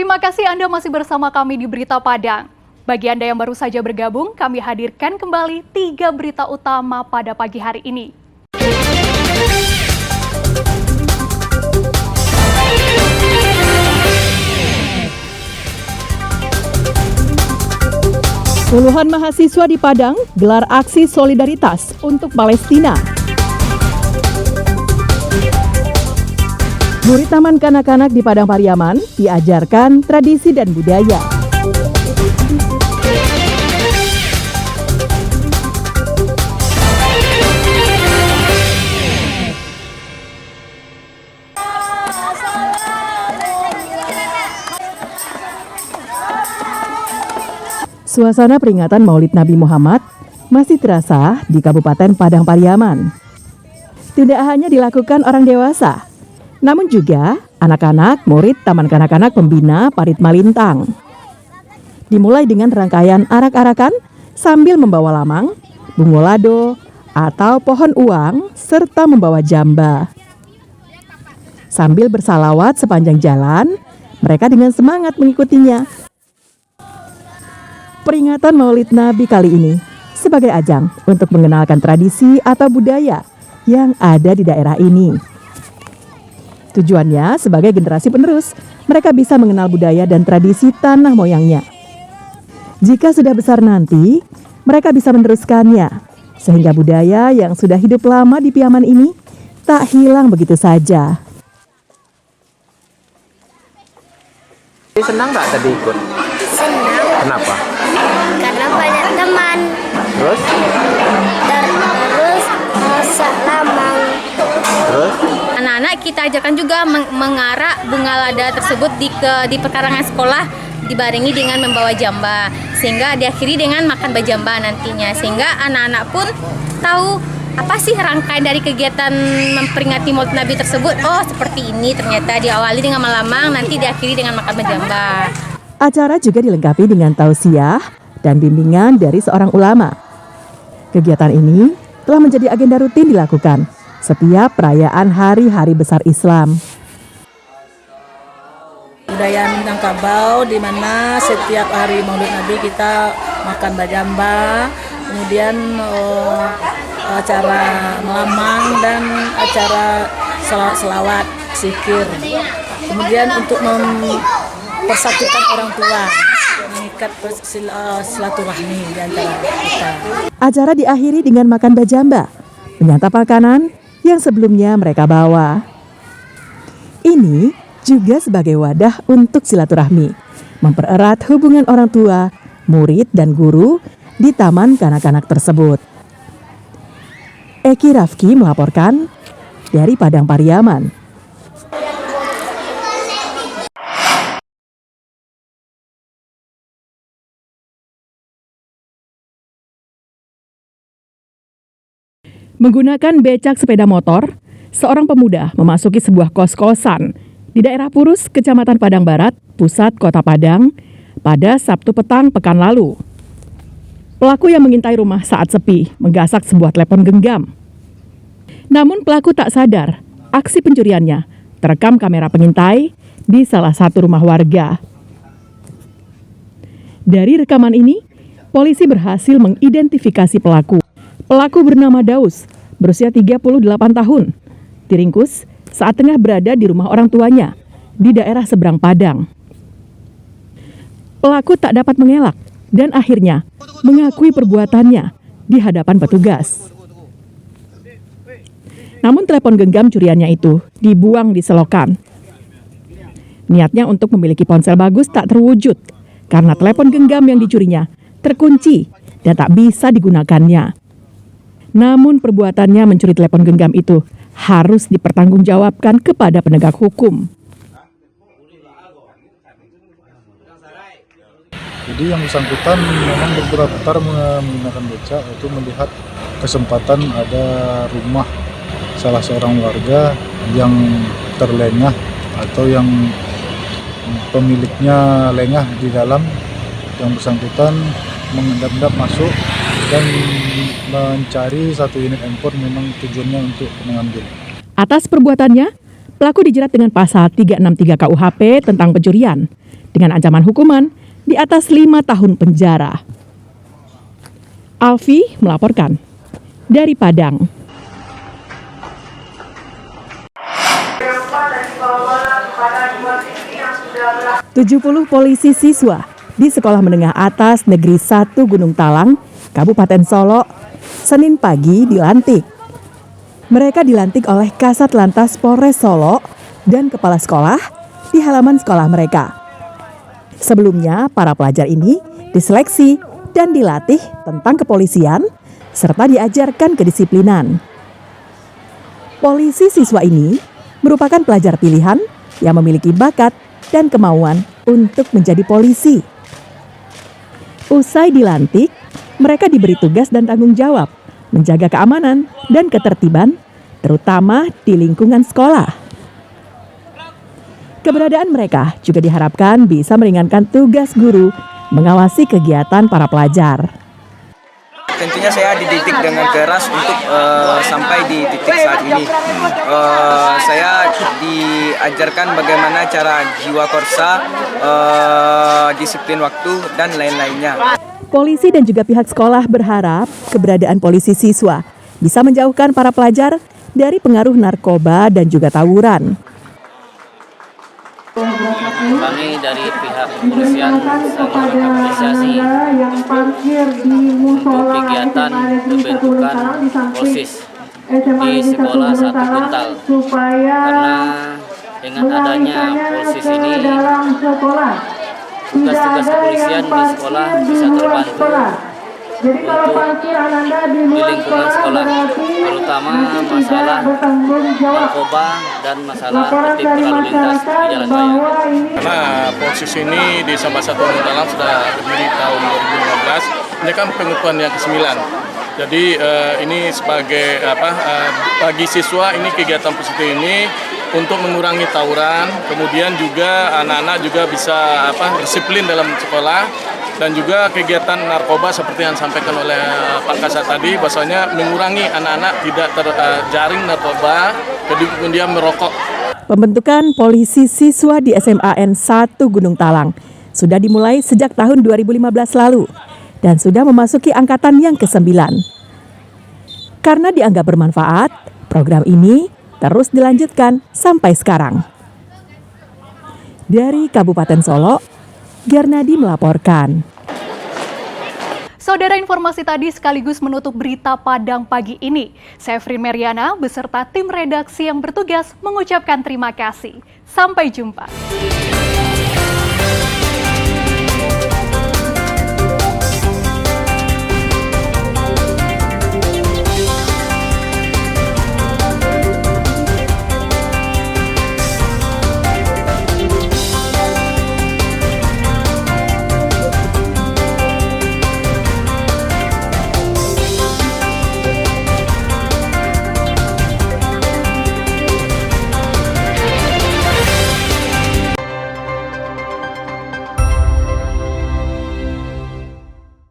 Terima kasih Anda masih bersama kami di Berita Padang. Bagi Anda yang baru saja bergabung, kami hadirkan kembali 3 berita utama pada pagi hari ini. Puluhan mahasiswa di Padang gelar aksi solidaritas untuk Palestina. Murid Taman Kanak-kanak di Padang Pariaman diajarkan tradisi dan budaya. Suasana peringatan Maulid Nabi Muhammad masih terasa di Kabupaten Padang Pariaman. Tidak hanya dilakukan orang dewasa, namun juga anak-anak murid Taman Kanak-kanak Pembina Parit Malintang. Dimulai dengan rangkaian arak-arakan sambil membawa lamang, bungolado, atau pohon uang, serta membawa jamba. Sambil bersalawat sepanjang jalan, mereka dengan semangat mengikutinya. Peringatan Maulid Nabi kali ini sebagai ajang untuk mengenalkan tradisi atau budaya yang ada di daerah ini. Tujuannya sebagai generasi penerus, mereka bisa mengenal budaya dan tradisi tanah moyangnya. Jika sudah besar nanti, mereka bisa meneruskannya, sehingga budaya yang sudah hidup lama di Piaman ini tak hilang begitu saja. Senang nggak tadi ikut? Senang. Kenapa? Karena banyak teman. Terus? Terus masak lamang. Terus? Anak-anak kita ajarkan juga mengarak bunga lada tersebut di pekarangan sekolah, dibarengi dengan membawa jamba, sehingga diakhiri dengan makan bajamba nantinya, sehingga anak-anak pun tahu apa sih rangkaian dari kegiatan memperingati Maulid Nabi tersebut. Oh, seperti ini ternyata, diawali dengan melamang, nanti diakhiri dengan makan bajamba. Acara juga dilengkapi dengan tausiah dan bimbingan dari seorang ulama. Kegiatan ini telah menjadi agenda rutin dilakukan setiap perayaan hari-hari besar Islam. Budaya Minangkabau di mana setiap hari Maulid Nabi kita makan bajamba, kemudian acara melamang dan acara selawat, zikir. Kemudian untuk mempersatukan orang tua, mengikat silaturahmi di antara kita. Acara diakhiri dengan makan bajamba, menyantap makanan yang sebelumnya mereka bawa. Ini juga sebagai wadah untuk silaturahmi, mempererat hubungan orang tua, murid, dan guru di Taman Kanak-kanak tersebut. Eki Rafki melaporkan dari Padang Pariaman. Menggunakan becak sepeda motor, seorang pemuda memasuki sebuah kos-kosan di daerah Purus, Kecamatan Padang Barat, pusat Kota Padang, pada Sabtu petang pekan lalu. Pelaku yang mengintai rumah saat sepi menggasak sebuah telepon genggam. Namun pelaku tak sadar, aksi pencuriannya terekam kamera pengintai di salah satu rumah warga. Dari rekaman ini, polisi berhasil mengidentifikasi pelaku. Pelaku bernama Daus, berusia 38 tahun, diringkus saat tengah berada di rumah orang tuanya di daerah seberang Padang. Pelaku tak dapat mengelak dan akhirnya mengakui perbuatannya di hadapan petugas. Namun telepon genggam curiannya itu dibuang di selokan. Niatnya untuk memiliki ponsel bagus tak terwujud karena telepon genggam yang dicurinya terkunci dan tak bisa digunakannya. Namun perbuatannya mencuri telepon genggam itu harus dipertanggungjawabkan kepada penegak hukum. Jadi yang bersangkutan memang beberapa putar menggunakan becak itu melihat kesempatan ada rumah salah seorang warga yang terlengah atau yang pemiliknya lengah di dalam. Yang bersangkutan mengendap-endap masuk dan mencari satu unit handphone, memang tujuannya untuk mengambil. Atas perbuatannya, pelaku dijerat dengan pasal 363 KUHP tentang pencurian dengan ancaman hukuman di atas 5 tahun penjara. Alfi melaporkan dari Padang. "70 polisi siswa di Sekolah Menengah Atas Negeri 1 Gunung Talang, Kabupaten Solo, Senin pagi dilantik. Mereka dilantik oleh Kasat Lantas Polres Solo dan kepala sekolah di halaman sekolah mereka. Sebelumnya, para pelajar ini diseleksi dan dilatih tentang kepolisian serta diajarkan kedisiplinan. Polisi siswa ini merupakan pelajar pilihan yang memiliki bakat dan kemauan untuk menjadi polisi. Usai dilantik, mereka diberi tugas dan tanggung jawab menjaga keamanan dan ketertiban, terutama di lingkungan sekolah. Keberadaan mereka juga diharapkan bisa meringankan tugas guru mengawasi kegiatan para pelajar. Tentunya saya dididik dengan keras untuk sampai di titik saat ini. Saya diajarkan bagaimana cara jiwa korsa, disiplin waktu, dan lain-lainnya. Polisi dan juga pihak sekolah berharap keberadaan polisi siswa bisa menjauhkan para pelajar dari pengaruh narkoba dan juga tawuran. Kami dari pihak kepolisian sangat mengapresiasi untuk kegiatan pembentukan polsis di sekolah 1 Guntal, karena dengan adanya polsis ini tugas-tugas kepolisian di sekolah bisa terbantu untuk di lingkungan sekolah, terutama masalah narkoba dan masalah tertib berlalu lintas di jalan raya. Karena polsis ini di Samba 1 Gunung Talang sudah berdiri tahun 2015, ini kan pengukuhan yang ke-9. Jadi ini sebagai bagi siswa ini kegiatan positif ini untuk mengurangi tawuran, kemudian juga anak-anak juga bisa disiplin dalam sekolah. Dan juga kegiatan narkoba seperti yang disampaikan oleh Pak Kasat tadi, bahwasanya mengurangi anak-anak tidak terjaring narkoba, kemudian merokok. Pembentukan polisi siswa di SMAN 1 Gunung Talang sudah dimulai sejak tahun 2015 lalu dan sudah memasuki angkatan yang ke-9. Karena dianggap bermanfaat, program ini terus dilanjutkan sampai sekarang. Dari Kabupaten Solo, Garnadi melaporkan. Saudara, informasi tadi sekaligus menutup berita Padang pagi ini. Saya Frin Meriana beserta tim redaksi yang bertugas mengucapkan terima kasih. Sampai jumpa.